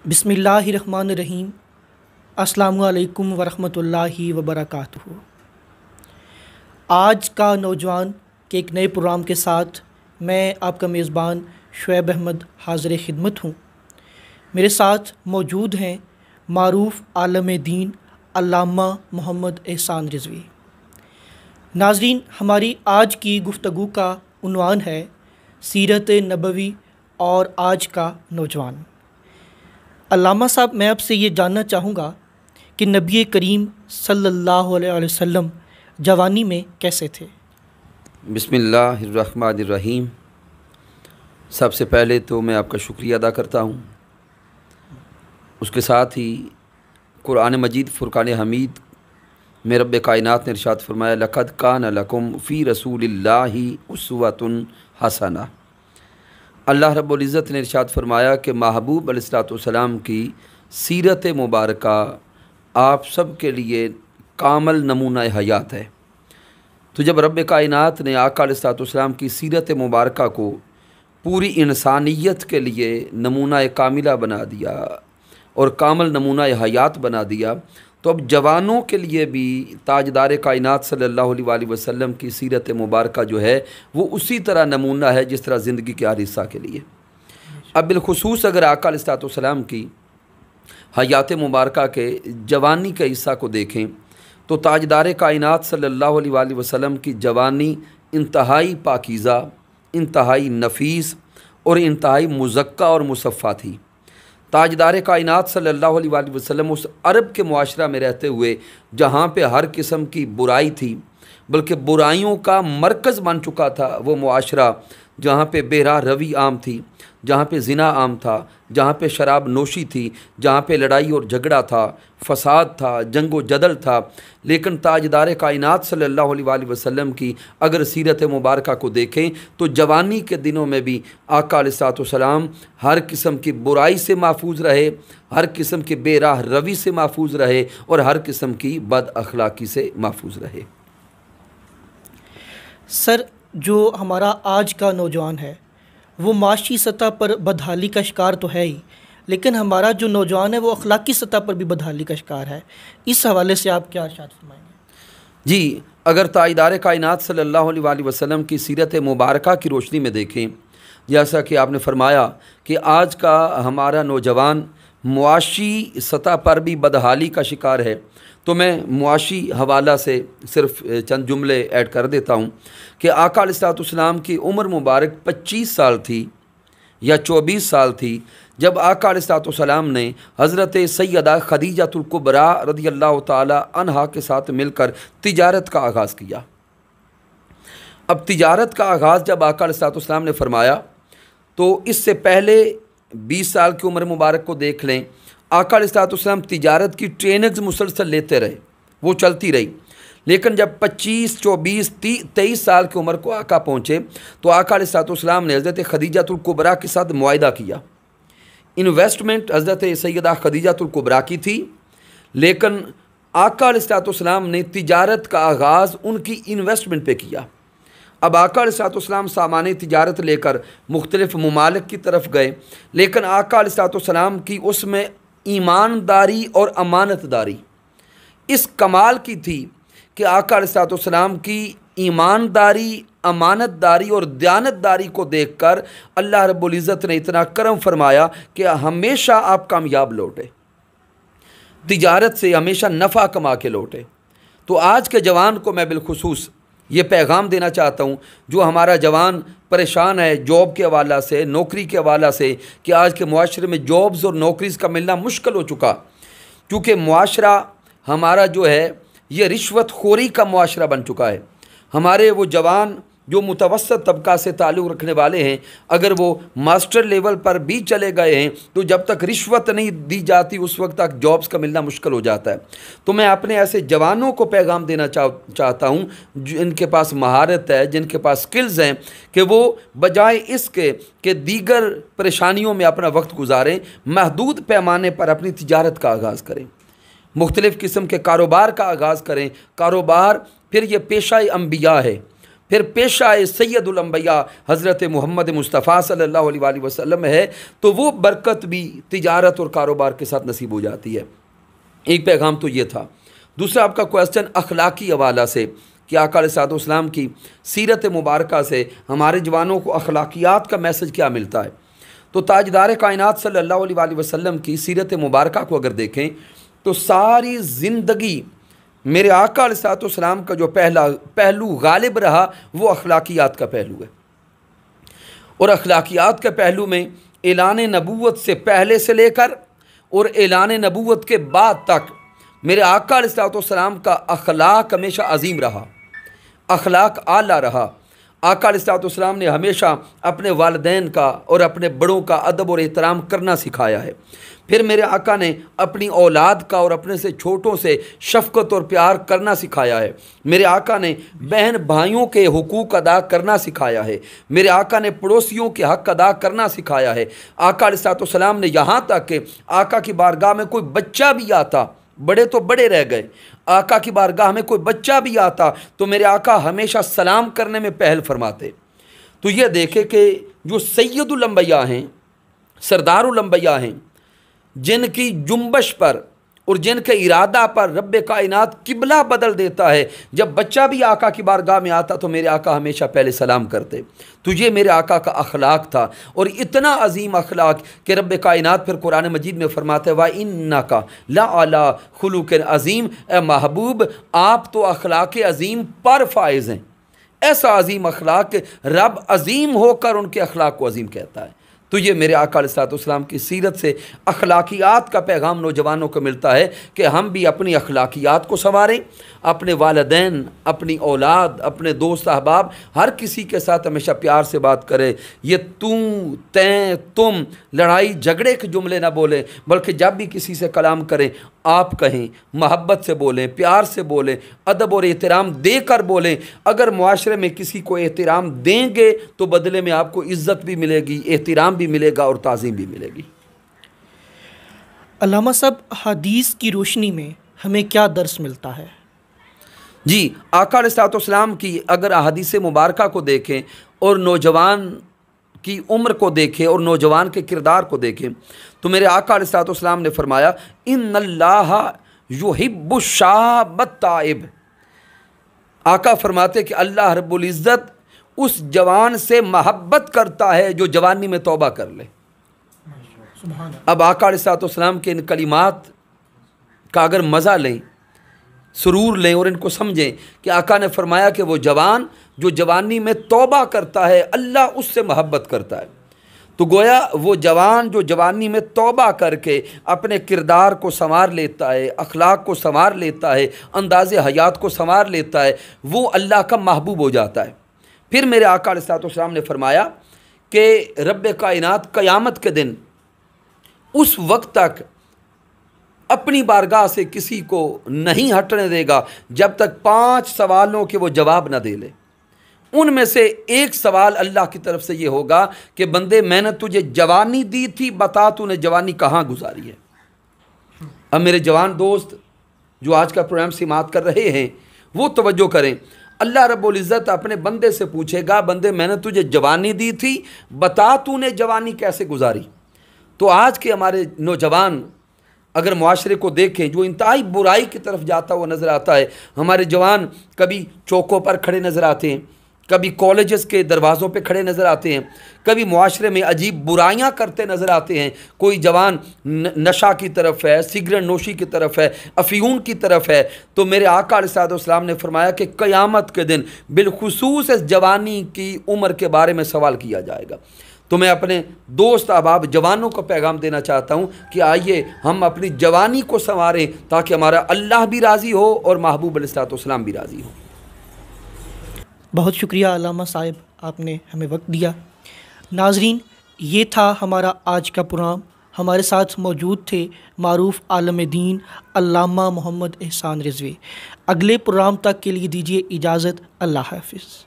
بسم اللہ الرحمن الرحیم۔ السلام علیکم ورحمۃ اللہ وبرکاتہ۔ آج کا نوجوان کے ایک نئے پروگرام کے ساتھ میں آپ کا میزبان شعیب احمد حاضر خدمت ہوں۔ میرے ساتھ موجود ہیں معروف عالم دین علامہ محمد احسان رضوی۔ ناظرین، ہماری آج کی گفتگو کا عنوان ہے سیرت نبوی اور آج کا نوجوان۔ علامہ صاحب، میں آپ سے یہ جاننا چاہوں گا کہ نبی کریم صلی اللہ علیہ وسلم جوانی میں کیسے تھے؟ بسم اللہ الرحمن الرحیم۔ سب سے پہلے تو میں آپ کا شکریہ ادا کرتا ہوں۔ اس کے ساتھ ہی قرآن مجید فرقان حمید میں رب کائنات نے ارشاد فرمایا لقد کان لکم فی رسول اللہ اسوۃ حسنہ۔ اللہ رب العزت نے ارشاد فرمایا کہ محبوب علیہ الصلوۃ والسلام کی سیرت مبارکہ آپ سب کے لیے کامل نمونہ حیات ہے۔ تو جب رب کائنات نے آقا علیہ الصلوۃ والسلام کی سیرت مبارکہ کو پوری انسانیت کے لیے نمونہ کاملہ بنا دیا اور کامل نمونہ حیات بنا دیا، تو اب جوانوں کے لیے بھی تاجدار کائنات صلی اللہ علیہ وآلہ وسلم کی سیرت مبارکہ جو ہے وہ اسی طرح نمونہ ہے جس طرح زندگی کے ہر حصہ کے لیے۔ اب بالخصوص اگر آقا علیہ الصلوۃ والسلام کی حیات مبارکہ کے جوانی کے حصہ کو دیکھیں تو تاجدار کائنات صلی اللہ علیہ وآلہ وسلم کی جوانی انتہائی پاکیزہ، انتہائی نفیس اور انتہائی مزکہ اور مصفہ تھی۔ تاجدار کائنات صلی اللہ علیہ وآلہ وسلم اس عرب کے معاشرہ میں رہتے ہوئے جہاں پہ ہر قسم کی برائی تھی، بلکہ برائیوں کا مرکز بن چکا تھا وہ معاشرہ، جہاں پہ بے راہ روی عام تھی، جہاں پہ زنا عام تھا، جہاں پہ شراب نوشی تھی، جہاں پہ لڑائی اور جھگڑا تھا، فساد تھا، جنگ و جدل تھا، لیکن تاجدار کائنات صلی اللہ علیہ وآلہ وسلم کی اگر سیرت مبارکہ کو دیکھیں تو جوانی کے دنوں میں بھی آقا علیہ الصلوۃ والسلام ہر قسم کی برائی سے محفوظ رہے، ہر قسم کی بے راہ روی سے محفوظ رہے اور ہر قسم کی بد اخلاقی سے محفوظ رہے۔ سر، جو ہمارا آج کا نوجوان ہے وہ معاشی سطح پر بدحالی کا شکار تو ہے ہی، لیکن ہمارا جو نوجوان ہے وہ اخلاقی سطح پر بھی بدحالی کا شکار ہے۔ اس حوالے سے آپ کیا ارشاد فرمائیں گے؟ جی، اگر تاجدار کائنات صلی اللہ علیہ وآلہ وسلم کی سیرت مبارکہ کی روشنی میں دیکھیں، جیسا کہ آپ نے فرمایا کہ آج کا ہمارا نوجوان معاشی سطح پر بھی بدحالی کا شکار ہے، تو میں معاشی حوالہ سے صرف چند جملے ایڈ کر دیتا ہوں کہ آقا علیہ الصلوۃ والسلام کی عمر مبارک 25 سال تھی یا 24 سال تھی جب آقا علیہ الصلوۃ والسلام نے حضرت سیدہ خدیجۃ الکبریٰ رضی اللہ تعالی عنہا کے ساتھ مل کر تجارت کا آغاز کیا۔ اب تجارت کا آغاز جب آقا علیہ الصلوۃ والسلام نے فرمایا تو اس سے پہلے 20 سال کی عمر مبارک کو دیکھ لیں، آقا علیہ الصلوۃ والسلام تجارت کی ٹریننگز مسلسل لیتے رہے، وہ چلتی رہی، لیکن جب 25، 24، 23 سال کی عمر کو آقا پہنچے تو آقا علیہ الصلوۃ والسلام نے حضرت خدیجۃ الکبریٰ کے ساتھ معاہدہ کیا۔ انویسٹمنٹ حضرت سیدہ خدیجۃ الکبریٰ کی تھی، لیکن آقا علیہ الصلوۃ والسلام نے تجارت کا آغاز ان کی انویسٹمنٹ پہ کیا۔ اب آقا علیہ الصلوۃ والسلام سامان تجارت لے کر مختلف ممالک کی طرف گئے، لیکن آقا علیہ الصلوۃ والسلام کی اس میں ایمانداری اور امانت داری اس کمال کی تھی کہ آقا علیہ الصلوۃ والسلام کی ایمانداری، امانت داری اور دیانت داری کو دیکھ کر اللہ رب العزت نے اتنا کرم فرمایا کہ ہمیشہ آپ کامیاب لوٹے، تجارت سے ہمیشہ نفع کما کے لوٹے۔ تو آج کے جوان کو میں بالخصوص یہ پیغام دینا چاہتا ہوں، جو ہمارا جوان پریشان ہے جاب کے حوالہ سے، نوکری کے حوالہ سے، کہ آج کے معاشرے میں جابز اور نوکریز کا ملنا مشکل ہو چکا، کیونکہ معاشرہ ہمارا جو ہے یہ رشوت خوری کا معاشرہ بن چکا ہے۔ ہمارے وہ جوان جو متوسط طبقہ سے تعلق رکھنے والے ہیں، اگر وہ ماسٹر لیول پر بھی چلے گئے ہیں تو جب تک رشوت نہیں دی جاتی اس وقت تک جابز کا ملنا مشکل ہو جاتا ہے۔ تو میں اپنے ایسے جوانوں کو پیغام دینا چاہتا ہوں جن کے پاس مہارت ہے، جن کے پاس سکلز ہیں، کہ وہ بجائے اس کے کہ دیگر پریشانیوں میں اپنا وقت گزاریں، محدود پیمانے پر اپنی تجارت کا آغاز کریں، مختلف قسم کے کاروبار کا آغاز کریں۔ کاروبار پھر یہ پیشہ انبیاء ہے، پھر پیشہ سید الانبیاء حضرت محمد مصطفیٰ صلی اللہ علیہ وآلہ وسلم ہے، تو وہ برکت بھی تجارت اور کاروبار کے ساتھ نصیب ہو جاتی ہے۔ ایک پیغام تو یہ تھا۔ دوسرا آپ کا کویسچن اخلاقی حوالہ سے کہ آقا علیہ الصلوۃ والسلام کی سیرت مبارکہ سے ہمارے جوانوں کو اخلاقیات کا میسج کیا ملتا ہے؟ تو تاجدار کائنات صلی اللہ علیہ وآلہ وسلم کی سیرت مبارکہ کو اگر دیکھیں تو ساری زندگی میرے آقا علیہ الصلوۃ والسلام کا جو پہلو غالب رہا وہ اخلاقیات کا پہلو ہے، اور اخلاقیات کے پہلو میں اعلان نبوت سے پہلے سے لے کر اور اعلان نبوت کے بعد تک میرے آقا علیہ الصلوۃ والسلام کا اخلاق ہمیشہ عظیم رہا، اخلاق اعلیٰ رہا۔ آقا علیہ الصلوۃ والسلام نے ہمیشہ اپنے والدین کا اور اپنے بڑوں کا ادب اور احترام کرنا سکھایا ہے۔ پھر میرے آقا نے اپنی اولاد کا اور اپنے سے چھوٹوں سے شفقت اور پیار کرنا سکھایا ہے۔ میرے آقا نے بہن بھائیوں کے حقوق ادا کرنا سکھایا ہے۔ میرے آقا نے پڑوسیوں کے حق ادا کرنا سکھایا ہے۔ آقا علیہ الصلوۃ والسلام نے یہاں تک کہ آقا کی بارگاہ میں کوئی بچہ بھی آتا، بڑے تو بڑے رہ گئے، آقا کی بارگاہ میں کوئی بچہ بھی آتا تو میرے آقا ہمیشہ سلام کرنے میں پہل فرماتے۔ تو یہ دیکھے کہ جو سید الانبیاء ہیں، سردار الانبیاء ہیں، جن کی جنبش پر اور جن کے ارادہ پر رب کائنات قبلہ بدل دیتا ہے، جب بچہ بھی آقا کی بارگاہ میں آتا تو میرے آقا ہمیشہ پہلے سلام کرتے۔ تو یہ میرے آقا کا اخلاق تھا، اور اتنا عظیم اخلاق کہ رب کائنات پھر قرآن مجید میں فرماتے ہیں وَإِنَّكَ لَعَلَىٰ خُلُقٍ عظیم، اے محبوب آپ تو اخلاق عظیم پر فائز ہیں۔ ایسا عظیم اخلاق کہ رب عظیم ہو کر ان کے اخلاق کو عظیم کہتا ہے۔ تو یہ میرے آقا علیہ الصلوۃ والسلام کی سیرت سے اخلاقیات کا پیغام نوجوانوں کو ملتا ہے کہ ہم بھی اپنی اخلاقیات کو سنواریں، اپنے والدین، اپنی اولاد، اپنے دوست احباب، ہر کسی کے ساتھ ہمیشہ پیار سے بات کریں۔ یہ تو، تیں، تم، لڑائی جھگڑے کے جملے نہ بولیں، بلکہ جب بھی کسی سے کلام کریں آپ کہیں، محبت سے بولیں، پیار سے بولیں، ادب اور احترام دے کر بولیں۔ اگر معاشرے میں کسی کو احترام دیں گے تو بدلے میں آپ کو عزت بھی ملے گی، احترام بھی ملے گا اور تعظیم بھی ملے گی۔ علامہ صاحب، حدیث کی روشنی میں ہمیں کیا درس ملتا ہے؟ جی، آقا علیہ الصلوۃ والسلام کی اگر احادیث مبارکہ کو دیکھیں اور نوجوان کی عمر کو دیکھیں اور نوجوان کے کردار کو دیکھیں تو میرے آقا علیہ الصلوۃ والسلام نے فرمایا ان اللہ یحب الشاب التائب۔ آقا فرماتے کہ اللہ رب العزت اس جوان سے محبت کرتا ہے جو جوانی میں توبہ کر لے۔ اب آقا علیہ الصلوۃ والسلام کے ان کلمات کا اگر مزہ لیں، سرور لیں اور ان کو سمجھیں کہ آقا نے فرمایا کہ وہ جوان جو جوانی میں توبہ کرتا ہے اللہ اس سے محبت کرتا ہے، تو گویا وہ جوان جو جوانی میں توبہ کر کے اپنے کردار کو سنوار لیتا ہے، اخلاق کو سنوار لیتا ہے، انداز حیات کو سنوار لیتا ہے، وہ اللہ کا محبوب ہو جاتا ہے۔ پھر میرے آقا علیہ الصلوۃ والسلام نے فرمایا کہ رب کائنات قیامت کے دن اس وقت تک اپنی بارگاہ سے کسی کو نہیں ہٹنے دے گا جب تک 5 سوالوں کے وہ جواب نہ دے لے۔ ان میں سے ایک سوال اللہ کی طرف سے یہ ہوگا کہ بندے میں نے تجھے جوانی دی تھی، بتا تو نے جوانی کہاں گزاری ہے۔ اب میرے جوان دوست جو آج کا پروگرام سماعت کر رہے ہیں وہ توجہ کریں، اللہ رب العزت اپنے بندے سے پوچھے گا بندے میں نے تجھے جوانی دی تھی، بتا تو نے جوانی کیسے گزاری۔ تو آج کے ہمارے نوجوان اگر معاشرے کو دیکھیں جو انتہائی برائی کی طرف جاتا ہوا نظر آتا ہے، ہمارے جوان کبھی چوکوں پر کھڑے نظر آتے ہیں، کبھی کالجز کے دروازوں پہ کھڑے نظر آتے ہیں، کبھی معاشرے میں عجیب برائیاں کرتے نظر آتے ہیں۔ کوئی جوان نشہ کی طرف ہے، سگریٹ نوشی کی طرف ہے، افیون کی طرف ہے۔ تو میرے آقا علیہ الصلوۃ والسلام نے فرمایا کہ قیامت کے دن بالخصوص اس جوانی کی عمر کے بارے میں سوال کیا جائے گا۔ تو میں اپنے دوست احباب جوانوں کو پیغام دینا چاہتا ہوں کہ آئیے ہم اپنی جوانی کو سنواریں تاکہ ہمارا اللہ بھی راضی ہو اور محبوب علیہ الصلوۃ والسلام بھی راضی ہو۔ بہت شکریہ علامہ صاحب، آپ نے ہمیں وقت دیا۔ ناظرین، یہ تھا ہمارا آج کا پروگرام۔ ہمارے ساتھ موجود تھے معروف عالم دین علامہ محمد احسان رضوی۔ اگلے پروگرام تک کے لیے دیجیے اجازت۔ اللہ حافظ۔